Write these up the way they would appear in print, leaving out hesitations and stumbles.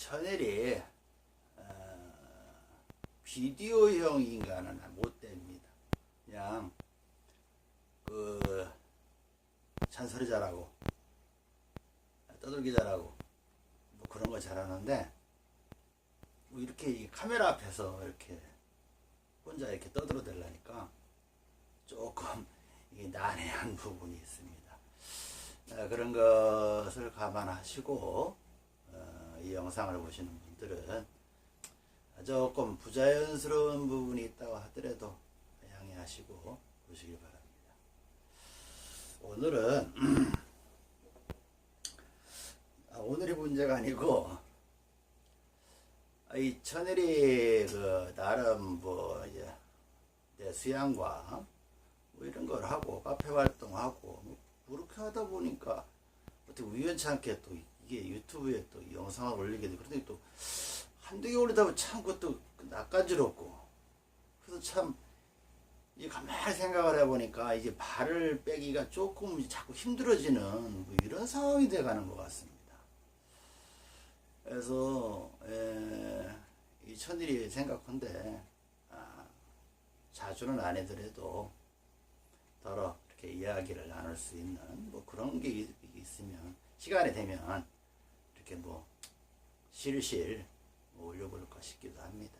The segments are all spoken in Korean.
천일이 비디오형 인간은 못 됩니다. 그냥 잔소리 잘하고 떠들기 잘하고 뭐 그런 거 잘하는데 뭐 이렇게 카메라 앞에서 이렇게 혼자 이렇게 떠들어대려니까 조금 이게 난해한 부분이 있습니다. 그런 것을 감안하시고 이 영상을 보시는 분들은 조금 부자연스러운 부분이 있다고 하더라도 양해하시고 보시기 바랍니다. 오늘은 오늘이 문제가 아니고 이 천일이 나름 뭐 이제 내 수양과 뭐 이런 걸 하고 카페 활동하고 뭐 그렇게 하다 보니까 어떻게 우연찮게 또 이게 유튜브에 또 영상을 올리게 되고 그런데 또 한두 개 올리다 보면 참 그것도 낯간지럽고 그래서 참 이제 가만히 생각을 해보니까 이제 발을 빼기가 조금 자꾸 힘들어지는 뭐 이런 상황이 돼가는 것 같습니다. 그래서 이 천일이 생각한데 자주는 아니더라도 더러 이렇게 이야기를 나눌 수 있는 뭐 그런 게 있으면 시간이 되면 이렇게 뭐 실실 올려볼까 싶기도 합니다.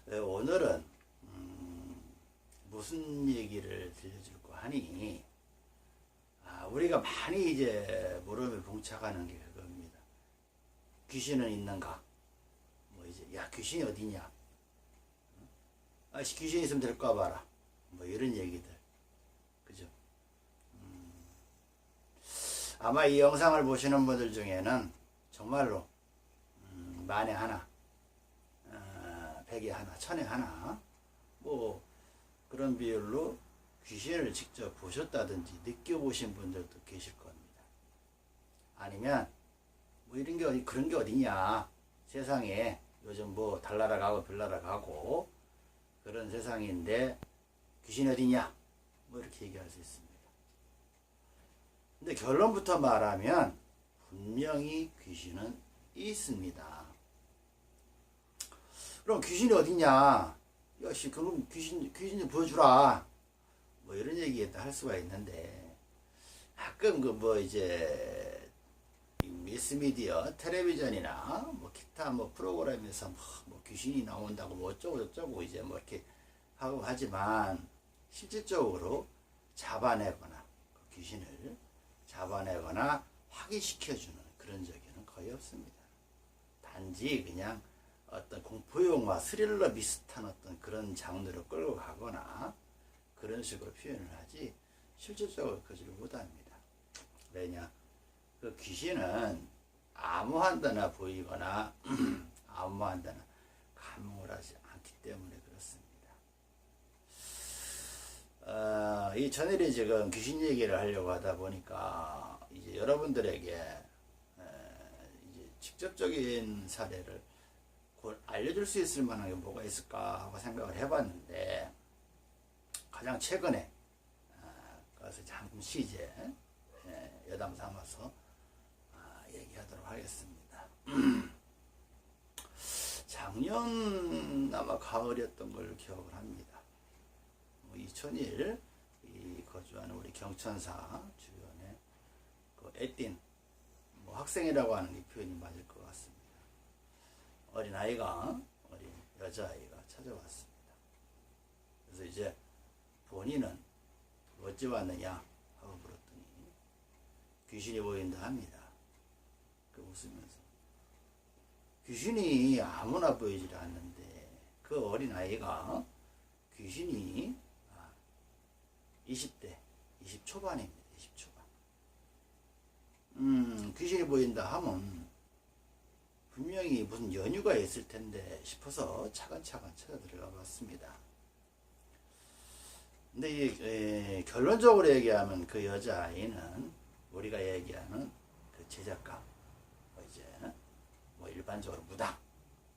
오늘은 무슨 얘기를 들려줄까 하니 우리가 많이 이제 물음에 봉착하는 게 그겁니다. 귀신은 있는가? 뭐 이제 야 귀신이 어디냐? 귀신 있으면 될까 봐라. 뭐 이런 얘기들. 그죠? 아마 이 영상을 보시는 분들 중에는 정말로 만에 하나, 백에 하나, 천에 하나 뭐 그런 비율로 귀신을 직접 보셨다든지 느껴보신 분들도 계실 겁니다. 아니면 뭐 이런 게 그런 게 어디냐? 세상에 요즘 뭐 달나라 가고 별나라 가고 그런 세상인데 귀신 어디냐? 뭐 이렇게 얘기할 수 있습니다. 근데 결론부터 말하면 분명히 귀신은 있습니다. 그럼 귀신이 어디냐? 야씨 그럼 귀신 좀 보여주라. 뭐 이런 얘기 할 수가 있는데 가끔 뭐 이제 미스미디어 텔레비전이나 뭐 기타 뭐 프로그램에서 뭐 귀신이 나온다고 뭐 어쩌고 저쩌고 이제 뭐 이렇게 하고 하지만 실질적으로 잡아내거나 그 귀신을 잡아내거나 확인시켜주는 그런 적은 거의 없습니다. 단지 그냥 어떤 공포영화 스릴러 비슷한 어떤 그런 장르로 끌고 가거나 그런 식으로 표현을 하지 실질적으로 그러지를 못합니다. 왜냐? 그 귀신은 아무한 데나 보이거나 아무한 데나 감흥을 하지 않기 때문에 그렇습니다. 이 천일이 지금 귀신 얘기를 하려고 하다 보니까 이제 여러분들에게 이제 직접적인 사례를 알려줄 수 있을 만한 게 뭐가 있을까 하고 생각을 해봤는데 가장 최근에 그래서 잠시 이제 여담 삼아서 얘기하도록 하겠습니다. 작년 아마 가을이었던 걸 기억을 합니다. 이천일 거주하는 우리 경천사 주변에 그 애띤 뭐 학생이라고 하는 게 표현이 맞을 것 같습니다. 어린 여자아이가 찾아왔습니다. 그래서 이제 본인은 어찌 왔느냐 하고 물었더니 귀신이 보인다 합니다. 그 웃으면서 귀신이 아무나 보이질 않는데 그 어린아이가 귀신이 20대 20 초반입니다. 20 초반 귀신이 보인다 하면 분명히 무슨 연유가 있을 텐데 싶어서 차근차근 찾아 들어가 봤습니다. 근데 결론적으로 얘기하면 그 여자아이는 우리가 얘기하는 그 제작감, 이제 뭐 일반적으로 무당,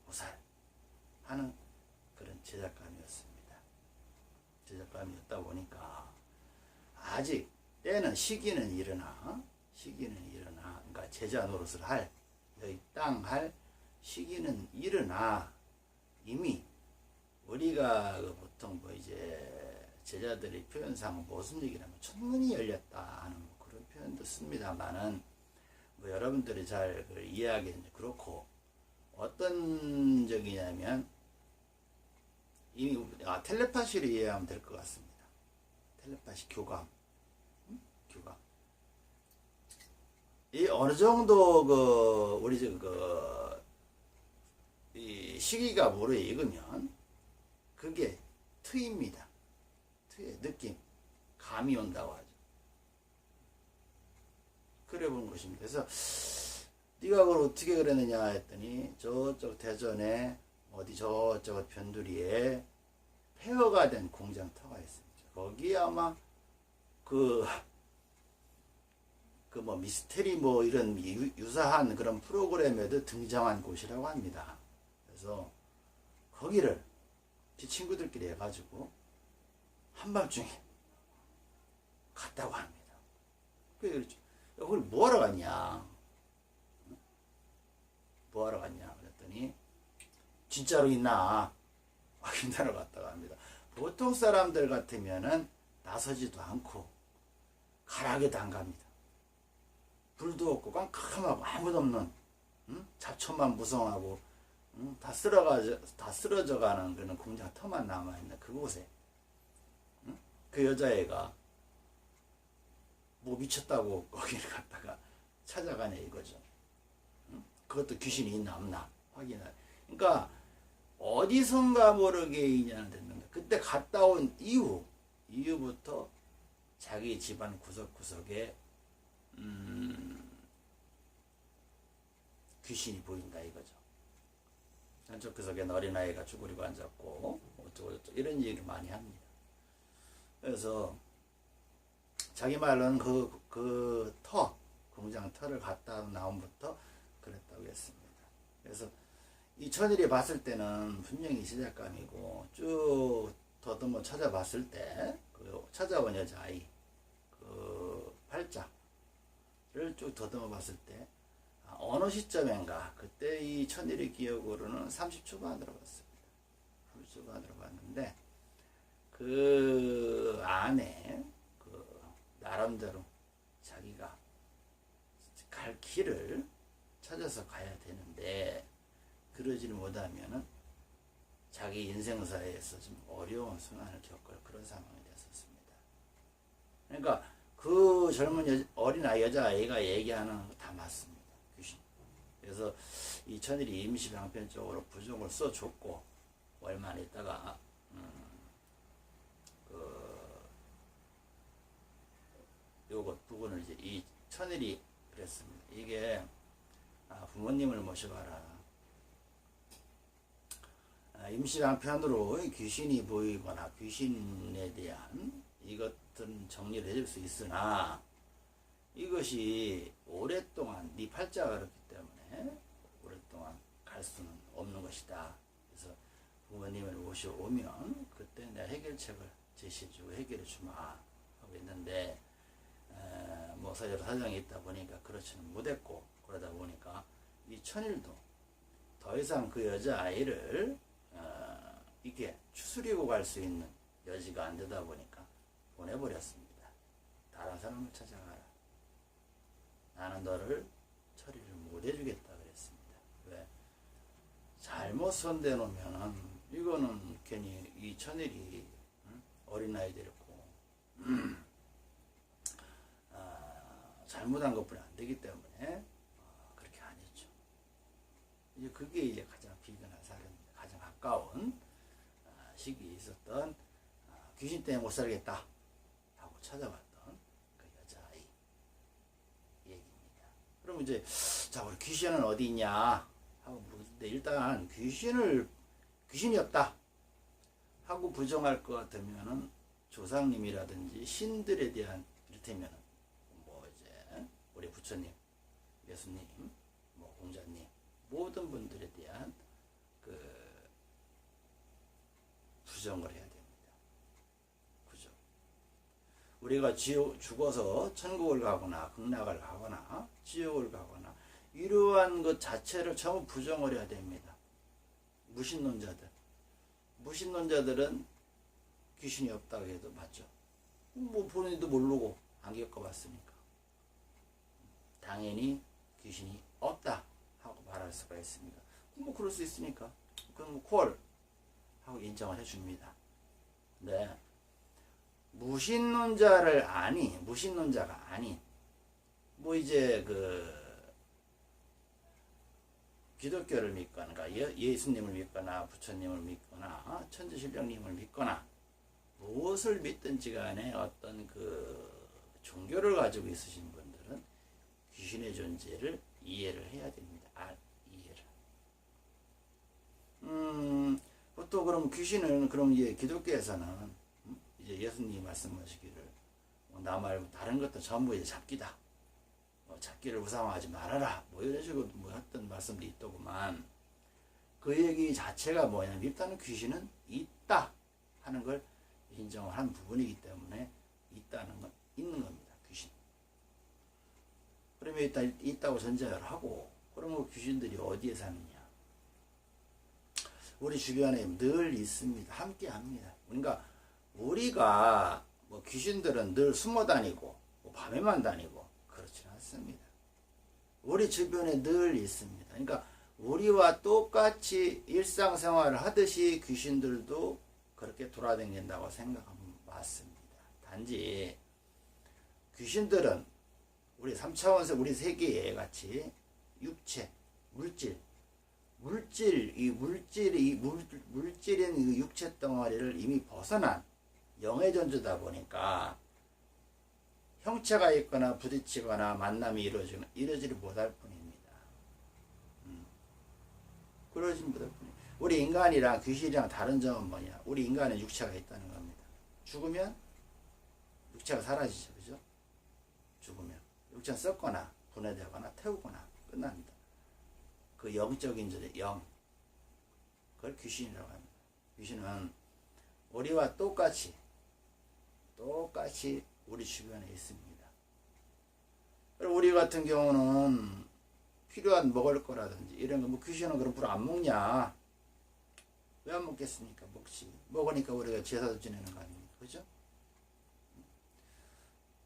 보살 하는 그런 제작감이었습니다. 제작감이었다 보니까 아직 때는 시기는 일어나 그러니까 제자 노릇을 할 여기 땅 할 시기는 일어나 이미 우리가 그 보통 뭐 이제 제자들의 표현상 모순얘기라면 천문이 열렸다 하는 뭐 그런 표현도 씁니다만은 뭐 여러분들이 잘 이해하기는 그렇고 어떤 적이냐면 이미 텔레파시로 이해하면 될 것 같습니다. 텔레파시 교감, 교감. 이 어느 정도 그 우리 이 시기가 무르익으면 그게 트입니다. 트의 느낌, 감이 온다고 하죠. 그래 본 것입니다. 그래서 네가 그걸 어떻게 그랬느냐 했더니 저쪽 대전에 어디 저쪽 변두리에 폐허가 된 공장터가 있습니다. 거기에 아마 그 뭐 미스테리 뭐 이런 유사한 그런 프로그램에도 등장한 곳이라고 합니다. 그래서 거기를 제 친구들끼리 해가지고 한밤중에 갔다고 합니다. 그랬죠. 거기 뭐하러 갔냐? 뭐하러 갔냐? 그랬더니 진짜로 있나? 확인하러 갔다고 합니다. 보통 사람들 같으면은 나서지도 않고 가락에도 안 갑니다. 불도 없고 깜깜하고 아무도 없는 잡초만 무성하고 다 쓰러져 가는 그런 공장 터만 남아있는 그곳에 그 여자애가 뭐 미쳤다고 거기를 갔다가 찾아가냐 이거죠. 그것도 귀신이 있나 없나 확인할. 그러니까 어디선가 모르게 인연을 됐는데 그때 갔다 온 이후부터 자기 집안 구석구석에 귀신이 보인다 이거죠. 한쪽 구석에 어린아이가 쭈그리고 앉았고 어쩌고저쩌고 이런 얘기를 많이 합니다. 그래서 자기 말로는 그 공장 터를 갔다 나온부터 그랬다고 했습니다. 그래서 이 천일이 봤을 때는 분명히 시작감이고 쭉 더듬어 찾아봤을 때 그 찾아온 여자아이 그 팔자를 쭉 더듬어 봤을 때 어느 시점인가 그때 이 천일의 기억으로는 30초반으로 봤습니다. 30초반으로 봤는데 그 안에 그 나름대로 자기가 갈 길을 찾아서 가야 되는데 그러지를 못하면은 자기 인생사에서 좀 어려운 순환을 겪을 그런 상황이 됐었습니다. 그러니까 그 젊은 어린아이 여자아이가 얘기하는 거 다 맞습니다. 귀신. 그래서 이 천일이 임시방편적으로 부적을 써줬고 얼마 있다가 요것 부분을 이제 이 천일이 그랬습니다. 이게 부모님을 모셔봐라. 임시방편으로 귀신이 보이거나 귀신에 대한 이것들은 정리를 해줄 수 있으나 이것이 오랫동안 네 팔자가 그렇기 때문에 오랫동안 갈 수는 없는 것이다. 그래서 부모님을 모셔오면 그때 내가 해결책을 제시해주고 해결해 주마 하고 있는데 뭐 여러 사정이 있다 보니까 그렇지는 못했고 그러다 보니까 이 천일도 더 이상 그 여자아이를 이게 추스리고 갈 수 있는 여지가 안 되다 보니까 보내버렸습니다. 다른 사람을 찾아가라. 나는 너를 처리를 못 해주겠다 그랬습니다. 왜? 잘못 손대놓으면은 이거는 괜히 이 천일이 어린아이 데리고 잘못한 것뿐이 안 되기 때문에 그렇게 안 했죠. 이제 그게 이제 가장 비근한 사례입니다. 가장 가까운 시기에 있었던 귀신 때문에 못 살겠다 하고 찾아봤던 그 여자아이 얘기입니다. 그럼 이제 자 우리 귀신은 어디 있냐 하고 물었는데 일단 귀신이 없다 하고 부정할 것 같으면은 조상님이라든지 신들에 대한 이를테면 뭐 이제 우리 부처님, 예수님, 뭐 공자님 모든 분들에 대한 그 부정을 해야 됩니다. 그죠? 우리가 죽어서 천국을 가거나 극락을 가거나 지옥을 가거나 이러한 것 자체를 전부 부정을 해야 됩니다. 무신론자들은 귀신이 없다고 해도 맞죠. 뭐 본인도 모르고 안 겪어봤으니까 당연히 귀신이 없다 하고 말할 수가 있습니다. 뭐 그럴 수 있으니까 그건 뭐 콜 하고 인정을 해줍니다. 네. 무신론자가 아닌 뭐 이제 기독교를 믿거나 그러니까 예수님을 믿거나 부처님을 믿거나 천지신령님을 믿거나 무엇을 믿든지 간에 어떤 종교를 가지고 있으신 분들은 귀신의 존재를 이해를 해야 됩니다. 이해를. 또 그럼 귀신은 그럼 이제 기독교에서는 이제 예수님이 말씀하시기를 나 말고 다른 것도 전부 이제 잡기다. 잡기를 우상화하지 말아라. 뭐 이런 식으로 뭐 했던 말씀도 있더구만. 그 얘기 자체가 뭐냐면 일단은 귀신은 있다 하는 걸 인정을 한 부분이기 때문에 있다는 건 있는 겁니다. 귀신. 그러면 일단 있다고 전제를 하고 그러면 귀신들이 어디에 사느냐? 우리 주변에 늘 있습니다. 함께 합니다. 그러니까 우리가 뭐 귀신들은 늘 숨어 다니고 뭐 밤에만 다니고 그렇지는 않습니다. 우리 주변에 늘 있습니다. 그러니까 우리와 똑같이 일상생활을 하듯이 귀신들도 그렇게 돌아다닌다고 생각하면 맞습니다. 단지 귀신들은 우리 3차원세 우리 세계에 같이 육체, 물질인 이 육체 덩어리를 이미 벗어난 영의 존재다 보니까 형체가 있거나 부딪히거나 만남이 이루어지지 못할 뿐입니다. 그러지 못할 뿐입니다. 우리 인간이랑 귀신이랑 다른 점은 뭐냐? 우리 인간은 육체가 있다는 겁니다. 죽으면 육체가 사라지죠. 그죠? 죽으면 육체는 썩거나 분해되거나 태우거나 끝납니다. 그 영적인 존재, 영. 그걸 귀신이라고 합니다. 귀신은 우리와 똑같이 우리 주변에 있습니다. 우리 같은 경우는 필요한 먹을 거라든지 이런 거, 뭐 귀신은 그럼 불 안 먹냐? 왜 안 먹겠습니까? 먹지. 먹으니까 우리가 제사도 지내는 거 아닙니까? 그죠?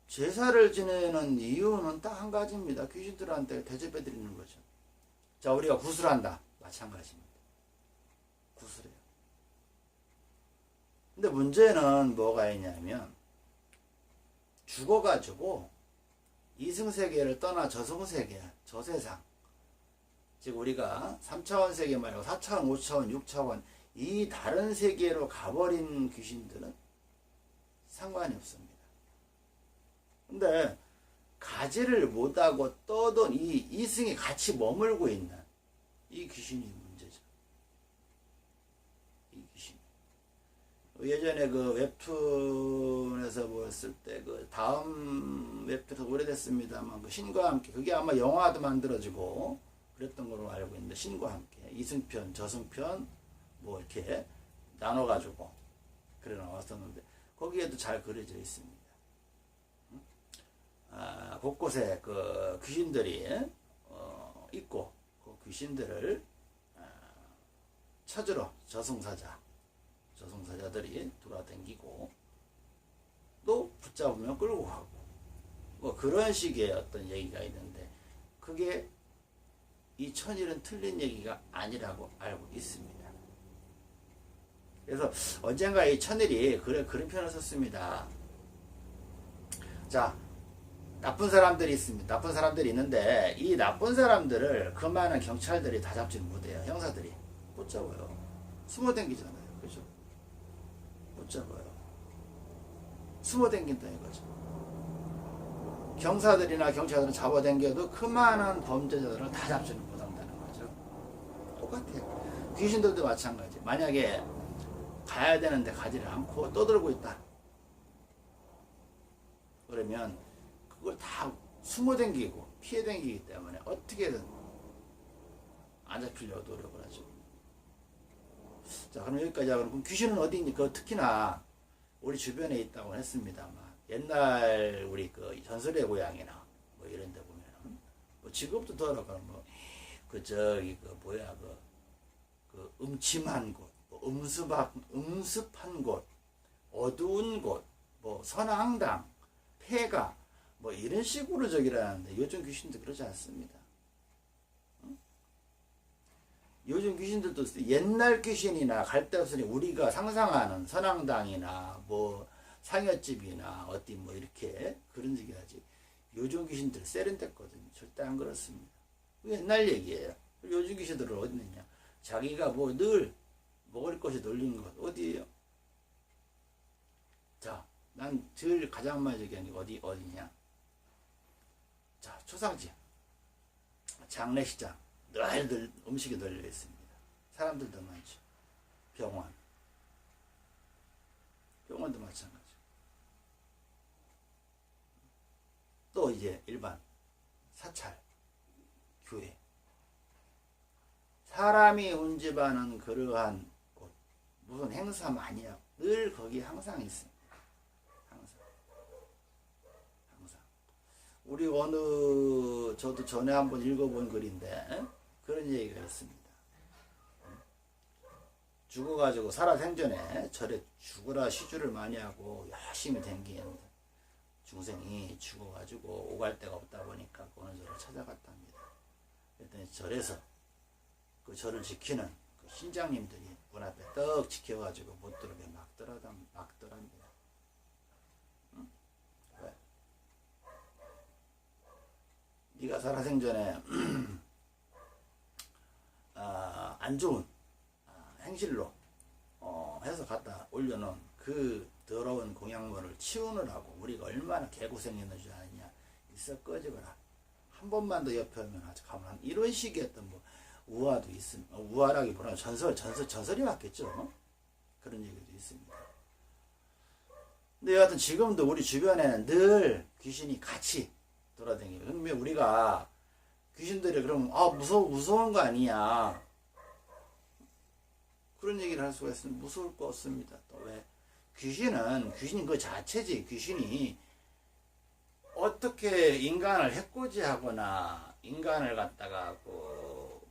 제사를 지내는 이유는 딱 한 가지입니다. 귀신들한테 대접해 드리는 거죠. 자, 우리가 구슬한다. 마찬가지입니다. 구슬해요. 근데 문제는 뭐가 있냐면 죽어가지고 이승세계를 떠나 저승세계, 저세상, 즉 우리가 3차원 세계 말고 4차원, 5차원, 6차원 이 다른 세계로 가버린 귀신들은 상관이 없습니다. 근데 가지를 못하고 떠돈 이 이승이 같이 머물고 있는 이 귀신이 문제죠. 이 귀신. 예전에 그 웹툰에서 보았을 때 그 다음 웹툰에서 오래됐습니다만 그 신과 함께 그게 아마 영화도 만들어지고 그랬던 걸로 알고 있는데 신과 함께 이승편, 저승편 뭐 이렇게 나눠가지고 그래 나왔었는데 거기에도 잘 그려져 있습니다. 곳곳에 그 귀신들이 있고 그 귀신들을 찾으러 저승사자들이 돌아다니고 또 붙잡으면 끌고 가고 뭐 그런 식의 어떤 얘기가 있는데 그게 이 천일은 틀린 얘기가 아니라고 알고 있습니다. 그래서 언젠가 이 천일이 그런 표현을 썼습니다. 자, 나쁜 사람들이 있습니다. 나쁜 사람들이 있는데 이 나쁜 사람들을 그 많은 경찰들이 다 잡지는 못해요. 형사들이 못 잡아요. 숨어댕기잖아요. 그죠? 못 잡아요. 숨어댕긴다 이거죠. 경사들이나 경찰들은 잡아당겨도 그 많은 범죄자들을 다 잡지는 못한다는 거죠. 똑같아요. 귀신들도 마찬가지. 만약에 가야 되는데 가지를 않고 떠들고 있다. 그러면 그걸 다 숨어당기고 피해당기기 때문에 어떻게든 안 잡히려고 노력을 하죠. 자, 그럼 여기까지 하고 그럼 귀신은 어디 있니? 그 특히나 우리 주변에 있다고 했습니다만 옛날 우리 그 전설의 고향이나 뭐 이런 데 보면은 뭐 지금도 더러가 뭐그 저기 그 뭐야 그 음침한 곳, 뭐 음습한 곳, 어두운 곳, 뭐 선앙당, 폐가 뭐 이런 식으로 저기라는데 요즘 귀신들 그러지 않습니다. 응? 요즘 귀신들도 옛날 귀신이나 갈 데 없으니 우리가 상상하는 선앙당이나 뭐 상여집이나 어디 뭐 이렇게 그런 얘기 하지. 요즘 귀신들 세련됐거든요. 절대 안 그렇습니다. 옛날 얘기예요. 요즘 귀신들은 어디 있느냐. 자기가 뭐 늘 먹을 것이 놀린 것 어디예요? 자, 난 제일 가장 많이 얘기하는 게 어디냐? 자, 초상집, 장례식장, 늘 음식이 널려 있습니다. 사람들도 많죠. 병원도 마찬가지. 또 이제 일반 사찰, 교회. 사람이 운집하는 그러한 곳, 무슨 행사 많이 하고 늘 거기 항상 있습니다. 항상. 우리 저도 전에 한번 읽어본 글인데 그런 얘기가 있습니다. 죽어가지고 살아생전에 절에 죽으라 시주를 많이 하고 열심히 댕기는 중생이 죽어가지고 오갈 데가 없다 보니까 어느 절을 찾아갔답니다. 그랬더니 절에서 그 절을 지키는 그 신장님들이 문 앞에 떡 지켜가지고 못 들어오게 막더랍니다. 응? 왜? 네가 살아생전에 안 좋은 행실로 해서 갖다 올려놓은 그 더러운 공양물을 치우느라고 우리가 얼마나 개고생했는 줄 아느냐. 있어 꺼지거라. 한 번만 더 옆에 오면 아주 가만. 이런 식의 어떤 뭐 우화도 있습니다. 우화라기보다는 전설이 맞겠죠. 그런 얘기도 있습니다. 근데 여하튼 지금도 우리 주변에는 늘 귀신이 같이 돌아다니고. 그러면 우리가 귀신들이 그러면 무서운 거 아니야. 그런 얘기를 할 수가 있으면 무서울 거 없습니다. 또 왜? 귀신이 그 자체지. 귀신이 어떻게 인간을 해코지하거나 인간을 갖다가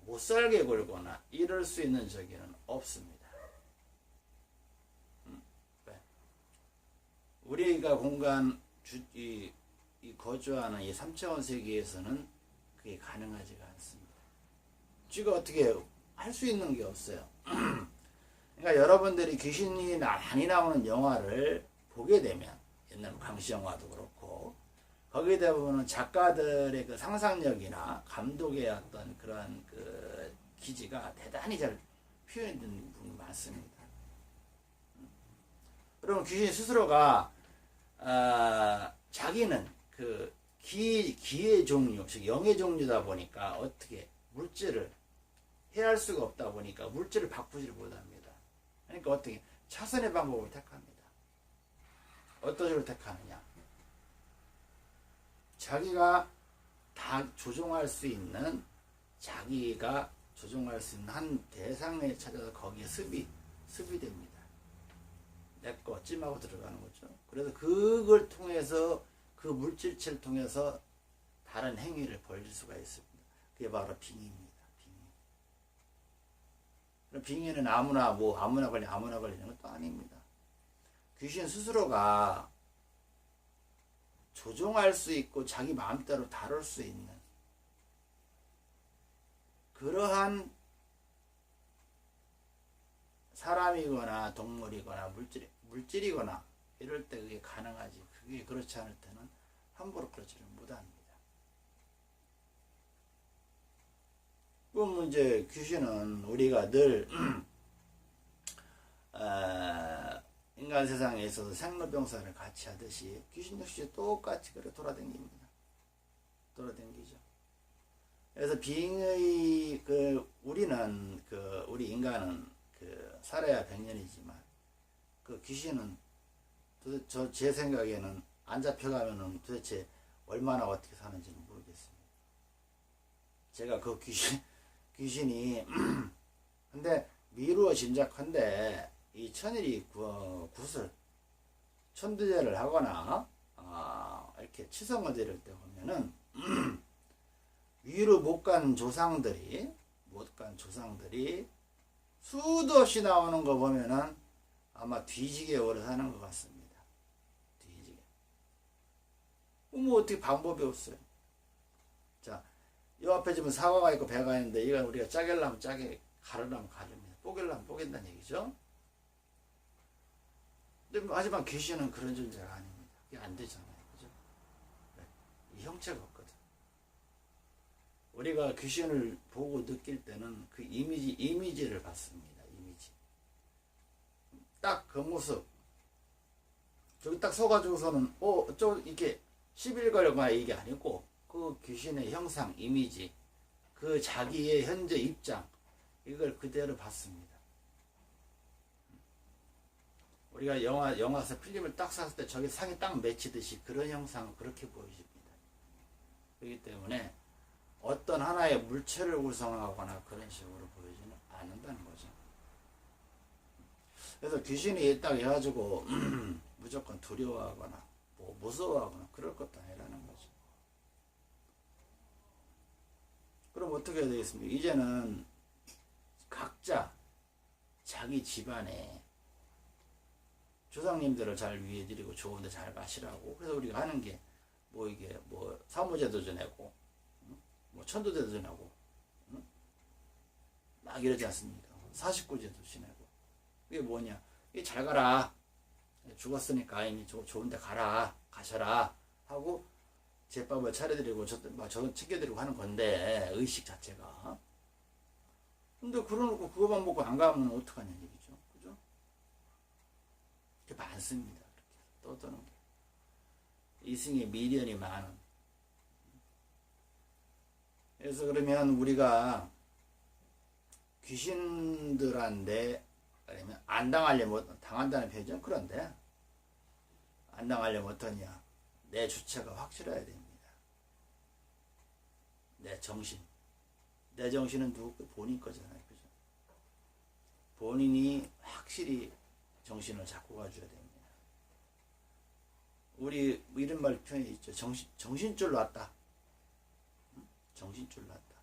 못 살게 굴거나 이럴 수 있는 적에는 없습니다. 왜? 우리가 거주하는 이 3차원 세계에서는 그게 가능하지가 않습니다. 쥐가 어떻게 할 수 있는 게 없어요. 그러니까 여러분들이 귀신이 많이 나오는 영화를 보게 되면 옛날 광시 영화도 그렇고 거기에 대부분은 작가들의 그 상상력이나 감독의 어떤 그런 그 기지가 대단히 잘 표현된 부분이 많습니다. 그러면 귀신 스스로가 자기는 그 기의 종류, 즉 영의 종류다 보니까 어떻게 물질을 해할 수가 없다 보니까 물질을 바꾸지를 못합니다. 그러니까 어떻게 차선의 방법을 택합니다. 어떤 식으로 택하느냐? 자기가 다 조종할 수 있는 한 대상에 찾아서 거기에 습입됩니다. 내 거 찜하고 들어가는 거죠. 그래서 그걸 통해서 그 물질체를 통해서 다른 행위를 벌일 수가 있습니다. 그게 바로 빙의입니다. 빙의는 아무나 걸리는 것도 아닙니다. 귀신 스스로가 조종할 수 있고 자기 마음대로 다룰 수 있는 그러한 사람이거나 동물이거나 물질이거나 이럴 때 그게 가능하지. 그게 그렇지 않을 때는 함부로 그렇지를 못합니다. 그럼 이제 귀신은 우리가 늘 인간 세상에 있어서 생로병사를 같이 하듯이 귀신 역시 똑같이 그래 돌아다닙니다. 돌아다니죠. 그래서 우리 인간은 살아야 100년이지만 그 귀신은 제 생각에는 안 잡혀가면은 도대체 얼마나 어떻게 사는지는 모르겠습니다. 제가 그 귀신이 근데 미루어 짐작한데 이 천일이 천두제를 하거나 이렇게 치성을 드릴 때 보면은 뒤로 못 간 조상들이 수도 없이 나오는 거 보면은 아마 뒤지게 오래 사는 것 같습니다. 뒤지게. 뭐 어떻게 방법이 없어요. 자, 이 앞에 지금 사과가 있고 배가 있는데 이건 우리가 짜게려면 짜게, 가르려면 가릅니다. 뽀개려면 뽀갠다는 얘기죠. 하지만 귀신은 그런 존재가 아닙니다. 그게 안 되잖아요. 그죠? 이 형체가 없거든. 우리가 귀신을 보고 느낄 때는 그 이미지를 받습니다. 이미지. 딱 그 모습. 저기 딱 서가지고서는, 이렇게 시비 걸거나 이게 아니고, 그 귀신의 형상, 이미지, 그 자기의 현재 입장, 이걸 그대로 봤습니다. 우리가 영화에서 필름을 딱 샀을 때 저기 상이 딱 맺히듯이 그런 형상을 그렇게 보여집니다. 그렇기 때문에 어떤 하나의 물체를 구성하거나 그런 식으로 보여지는 않는다는 거죠. 그래서 귀신이 딱 해가지고 무조건 두려워하거나 뭐 무서워하거나 그럴 것도 아니라는 거죠. 그럼 어떻게 해야 되겠습니까? 이제는 각자 자기 집안에 조상님들을 잘 위해드리고 좋은데 잘 가시라고. 그래서 우리가 하는 게 뭐 이게 뭐 사무제도 지내고 뭐 천도제도 지내고 막 이러지 않습니까? 49제도 지내고. 이게 뭐냐? 이게 잘 가라. 죽었으니까 이미 좋은데 가셔라 하고 제밥을 차려드리고 저도 챙겨드리고 하는 건데, 의식 자체가. 근데 그러놓고 그거만 먹고 안 가면 어떡하냐 얘기죠. 그죠? 그게 많습니다. 이렇게 떠드는 게. 이승에 미련이 많은. 그래서 그러면 우리가 귀신들한테 아니면 안 당하려면, 당한다는 표현이죠. 그런데 안 당하려면 어떠냐? 내 주체가 확실해야 됩니다. 내 정신. 내 정신은 누구? 본인 거잖아요. 그죠? 본인이 확실히 정신을 잡고 가줘야 됩니다. 우리 이런 말 표현이 있죠. 정신줄 놨다. 정신줄 놨다.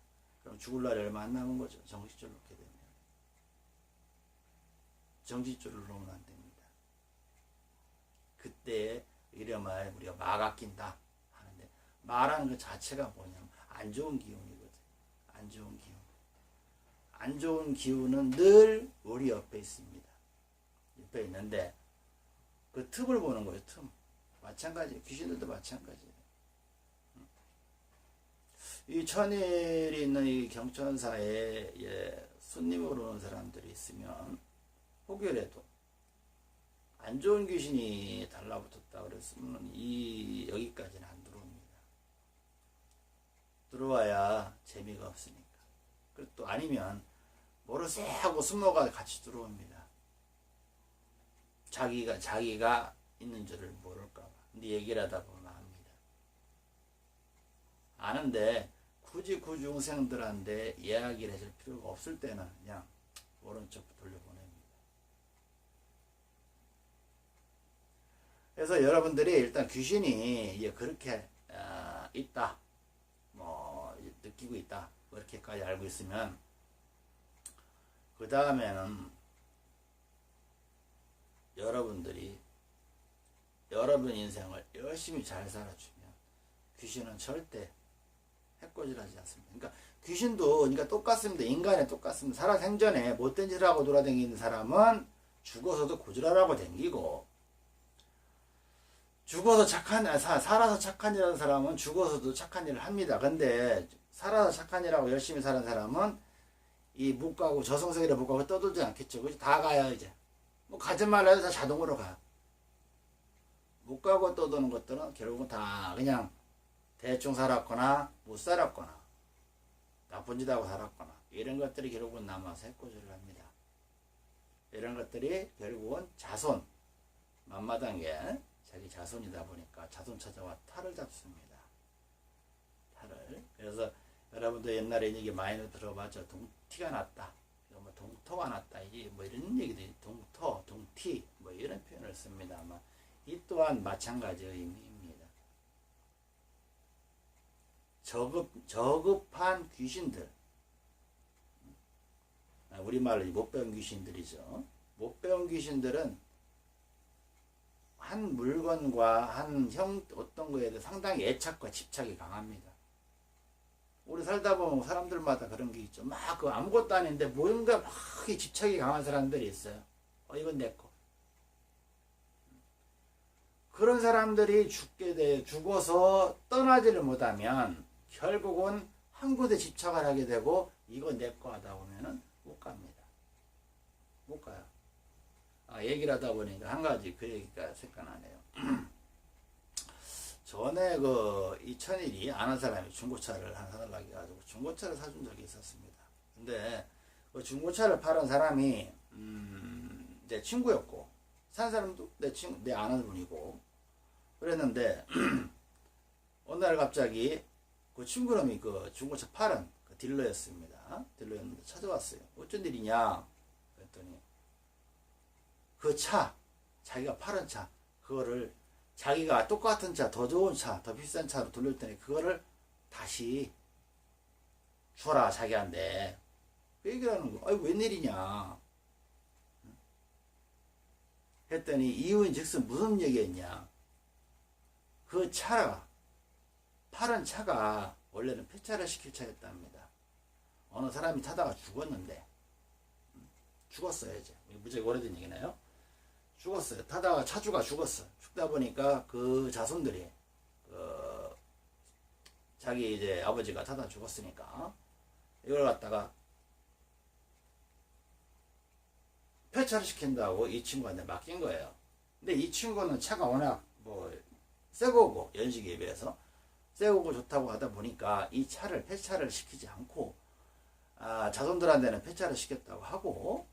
그럼 죽을 날이 얼마 안 남은 거죠. 정신줄 놓게 되면. 정신줄을 놓으면 안 됩니다. 그때 이러면 우리가 막 아낀다 하는데, 말하는 것 자체가 뭐냐면 안 좋은 기운이거든. 안 좋은 기운. 안 좋은 기운은 늘 우리 옆에 있습니다. 옆에 있는데 그 틈을 보는 거예요. 틈. 마찬가지예요. 귀신들도 마찬가지예요. 이 천일이 있는 이 경천사에 손님으로 오는 사람들이 있으면 혹여라도 안 좋은 귀신이 달라붙었다 그랬으면 여기까지는 안 들어옵니다. 들어와야 재미가 없으니까. 그리고 또 아니면 모르쇠 하고 숨어가 같이 들어옵니다. 자기가 있는 줄을 모를까봐. 근데 얘기를 하다 보면 압니다. 아는데 굳이 그 중생들한테 이야기를 해줄 필요가 없을 때는 그냥 오른쪽 돌려보냅니다. 그래서 여러분들이 일단 귀신이 그렇게 있다, 뭐 느끼고 있다, 뭐 이렇게까지 알고 있으면, 그 다음에는 여러분들이 여러분 인생을 열심히 잘 살아주면 귀신은 절대 해코지하지 않습니다. 그러니까 귀신도 똑같습니다. 인간에 똑같습니다. 살아생전에 못된 짓을 하고 돌아다니는 사람은 죽어서도 고지랄하고 댕기고, 살아서 착한 일 하는 사람은 죽어서도 착한 일을 합니다. 근데 살아서 착한 일하고 열심히 사는 사람은 이 못 가고 저승사기를 못 가고 떠들지 않겠죠. 그죠? 다 가요. 이제 뭐 가지 말라 해도 다 자동으로 가요. 못 가고 떠도는 것들은 결국은 다 그냥 대충 살았거나 못 살았거나 나쁜 짓 하고 살았거나 이런 것들이 결국은 남아서 해코지를 합니다. 이런 것들이 결국은 자손, 만마당에 자기 자손이다 보니까 자손 찾아와 탈을 잡습니다. 탈을. 그래서 여러분도 옛날에 이게 많이 들어봤죠. 동티가 났다. 뭐 동토가 났다. 이게 뭐 이런 얘기들이 동토, 동티 뭐 이런 표현을 씁니다. 아마 이 또한 마찬가지의 의미입니다. 저급한 귀신들, 우리말로 못 배운 귀신들이죠. 못 배운 귀신들은 한 물건과 한 어떤 거에 대해 상당히 애착과 집착이 강합니다. 우리 살다 보면 사람들마다 그런 게 있죠. 막 그 아무것도 아닌데 뭔가 막 집착이 강한 사람들이 있어요. 이건 내 거. 그런 사람들이 죽어서 떠나지를 못하면 결국은 한 곳에 집착을 하게 되고 이거 내 거 하다 보면은 못 갑니다. 못 가요. 얘기를 하다 보니까 한 가지 그 얘기가 생각나네요. 전에 그 2001이 아는 사람이 중고차를 하나 사달라고 해가지고 중고차를 사준 적이 있었습니다. 근데 그 중고차를 파는 사람이 내 친구였고 산 사람도 내 아는 분이고 그랬는데 어느 날 갑자기 그 친구놈이 그 중고차 파는 그 딜러였습니다. 딜러였는데 찾아왔어요. 어쩐 일이냐 그랬더니 그 차 자기가 파는 차 그거를 자기가 똑같은 차, 더 좋은 차, 더 비싼 차로 돌릴 테니 그거를 다시 줘라 자기한테. 그 얘기를 하는 거. 웬일이냐 했더니 이유인 즉슨 무슨 얘기했냐. 그 차가 파란 차가 원래는 폐차를 시킬 차였답니다. 어느 사람이 타다가 죽었는데 죽었어요. 이제 무지하게 오래된 얘기나요? 죽었어요. 타다가 차주가 죽었어. 죽다 보니까 그 자손들이 자기 이제 아버지가 타다 죽었으니까 이걸 갖다가 폐차를 시킨다고 이 친구한테 맡긴 거예요. 근데 이 친구는 차가 워낙 새 거고 연식에 비해서 새 거고 좋다고 하다 보니까 이 차를 폐차를 시키지 않고 자손들한테는 폐차를 시켰다고 하고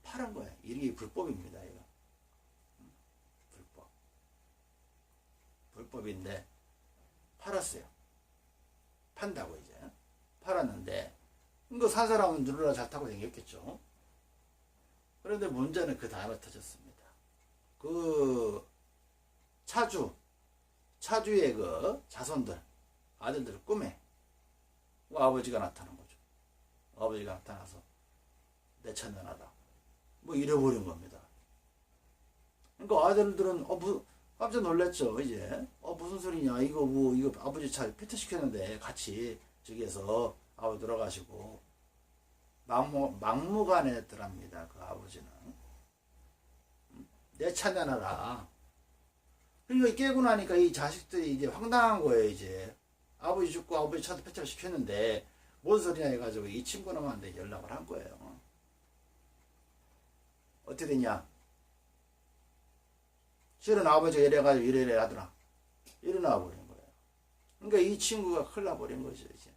파는 거예요. 이게 불법입니다. 이거 불법인데 팔았어요. 판다고 이제 팔았는데 이거 산 사람은 누르라 잘 타고 다녔겠죠. 그런데 문제는 그 다음에 터졌습니다. 그 차주의 그 자손들 아들들 꿈에 아버지가 나타난 거죠. 아버지가 나타나서 내 차 내놔라 잃어버린 겁니다. 그러니까 아들들은 깜짝 놀랐죠. 이제 무슨 소리냐 이거 아버지 차 폐차시켰는데 같이 저기에서 아버지 돌아가시고 막무가내더랍니다. 그 아버지는 내 차 내놔라. 그러니까 깨고 나니까 이 자식들이 이제 황당한 거예요. 이제 아버지 죽고 아버지 차도 폐차를 시켰는데 뭔 소리냐 해가지고 이 친구놈한테 연락을 한 거예요. 어떻게 되냐? 실은 아버지가 이래가지고 이래 하더라. 일어나 버린 거예요. 그러니까 이 친구가 큰일 나버린 거죠, 이제.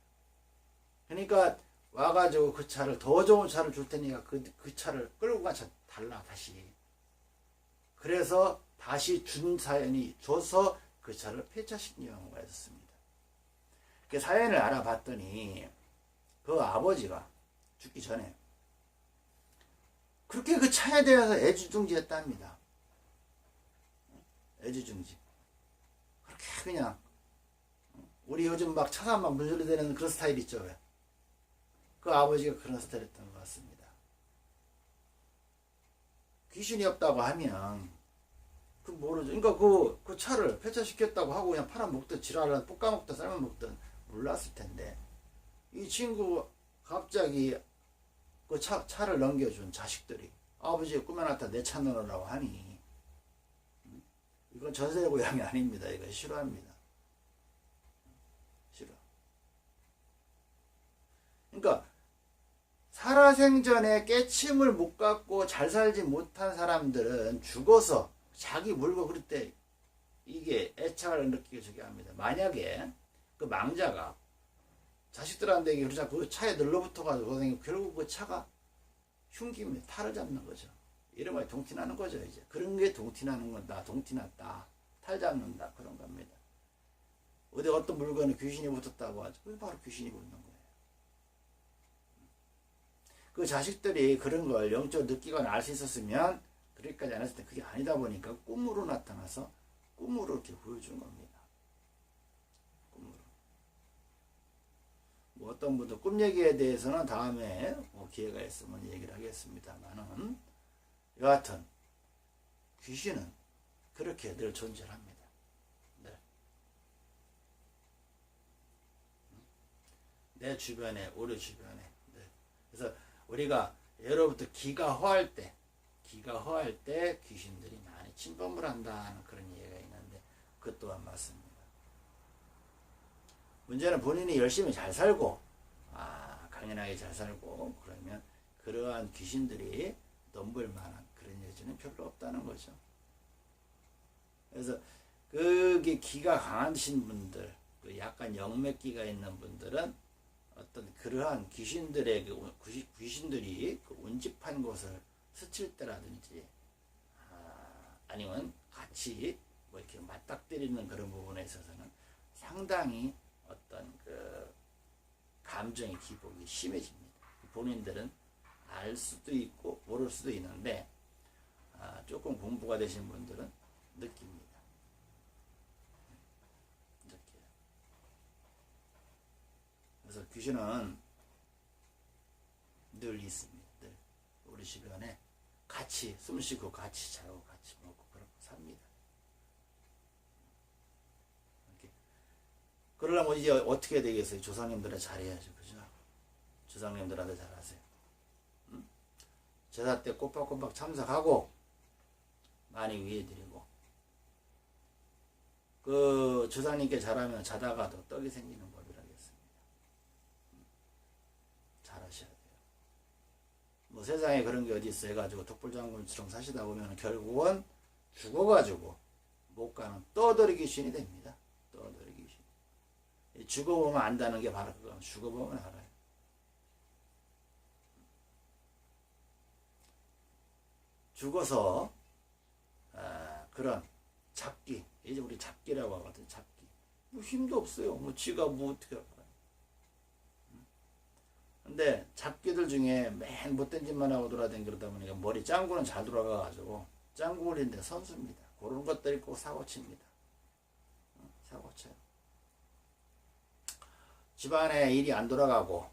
그러니까 와가지고 그 차를, 더 좋은 차를 줄 테니까 그 차를 끌고 가서 달라, 다시. 그래서 다시 준 사연이 줘서 그 차를 폐차시킨 경우가 있었습니다. 그 사연을 알아봤더니 그 아버지가 죽기 전에 그렇게 그 차에 대해서 애지중지했답니다. 애지중지. 그렇게 그냥 우리 요즘 막 차가 막 물들이대는 그런 스타일 있죠. 왜? 그 아버지가 그런 스타일이었던 것 같습니다. 귀신이 없다고 하면 그 모르죠. 그러니까 그 차를 폐차시켰다고 하고 그냥 팔아먹든 지랄을 볶아먹든 삶아먹든 몰랐을 텐데 이 친구 갑자기 그 차를 넘겨준 자식들이 아버지가 꾸며놨다 내 차 넣으라고 하니 이건 전세 고향이 아닙니다. 이거 싫어합니다. 싫어. 그러니까 살아생전에 깨침을 못 갖고 잘 살지 못한 사람들은 죽어서 자기 물고 그럴 때 이게 애착을 느끼게 저기 합니다. 만약에 그 망자가 자식들한테 그러자 그 차에 늘러붙어가지고 고생이 결국 그 차가 흉기입니다. 탈을 잡는 거죠. 이름을 동티나는 거죠. 이제 그런 게 동티나는 건다. 동티났다. 탈 잡는다. 그런 겁니다. 어디 어떤 물건에 귀신이 붙었다고 하죠. 그게 바로 귀신이 붙는 거예요. 그 자식들이 그런 걸 영적으로 느끼거나 알 수 있었으면 그렇게까지 안 했을 때 그게 아니다 보니까 꿈으로 나타나서 꿈으로 이렇게 보여준 겁니다. 꿈으로. 어떤 분들 꿈 얘기에 대해서는 다음에 뭐 기회가 있으면 얘기를 하겠습니다만은 여하튼 귀신은 그렇게 늘 존재합니다. 네. 내 주변에, 우리 주변에. 네. 그래서 우리가 예로부터 기가 허할 때 귀신들이 많이 침범을 한다는 그런 얘기가 있는데 그것 또한 맞습니다. 문제는 본인이 열심히 잘 살고 강연하게 잘 살고 그러면 그러한 귀신들이 넘볼 만한 그런 여지는 별로 없다는 거죠. 그래서 그게 기가 강하신 분들, 약간 영맥기가 있는 분들은 어떤 그러한 귀신들의 귀신들이 그 운집한 곳을 스칠 때라든지 아니면 같이 뭐 이렇게 맞닥뜨리는 그런 부분에 있어서는 상당히 어떤 그 감정의 기복이 심해집니다. 본인들은 알 수도 있고 모를 수도 있는데 조금 공부가 되신 분들은 느낍니다. 느껴요. 그래서 귀신은 늘 있습니다. 늘 우리 주변에 같이 숨 쉬고 같이 자고 같이 먹고 그렇게 삽니다. 이렇게. 그러려면 이제 어떻게 되겠어요? 조상님들은 잘해야죠. 그죠? 조상님들한테 잘하세요. 응? 제사 때 꼬박꼬박 참석하고 많이 위해드리고 그 조상님께 잘하면 자다가도 떡이 생기는 법이라겠습니다. 잘하셔야 돼요. 뭐 세상에 그런 게 어디 있어 해가지고 독불장군처럼 사시다 보면 결국은 죽어가지고 못 가는 떠돌이 귀신이 됩니다. 떠돌이 귀신. 죽어보면 안다는 게 바로 그거. 죽어보면 알아요. 죽어서 그런 잡기, 이제 우리 잡기라고 하거든. 잡기. 뭐 힘도 없어요. 뭐 지가 뭐 어떻게 할까요? 근데 잡기들 중에 맨 못된 짓만 하고 돌아다니다 보니까 머리 짱구는 잘 돌아가가지고 짱구 올린데 선수입니다. 그런 것들이 꼭 사고칩니다. 사고쳐요. 집안에 일이 안 돌아가고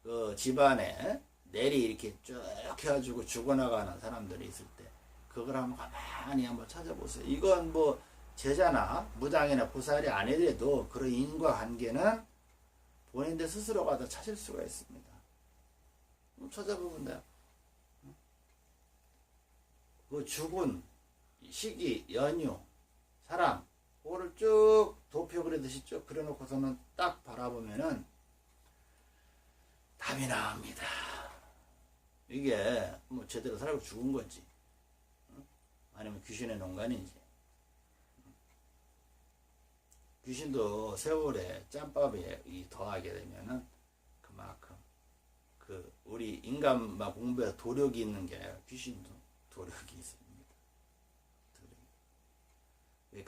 그 집안에 내리 이렇게 쭉 해가지고 죽어나가는 사람들이 있을 때 그걸 한번 가만히 한번 찾아보세요. 이건 뭐 제자나 무당이나 보살이 아니더라도 그런 인과관계는 본인들 스스로가 다 찾을 수가 있습니다. 찾아보면 돼요. 그 죽은 시기, 연유, 사람 그거를 쭉 도표 그리듯이 쭉 그려놓고서는 딱 바라보면은 답이 나옵니다. 이게 뭐 제대로 살고 죽은 건지 아니면 귀신의 농간인지. 귀신도 세월에 짬밥에 더하게 되면은 그만큼 그 우리 인간만 공부해 도력이 있는 게 아니라 귀신도 도력이 있어요.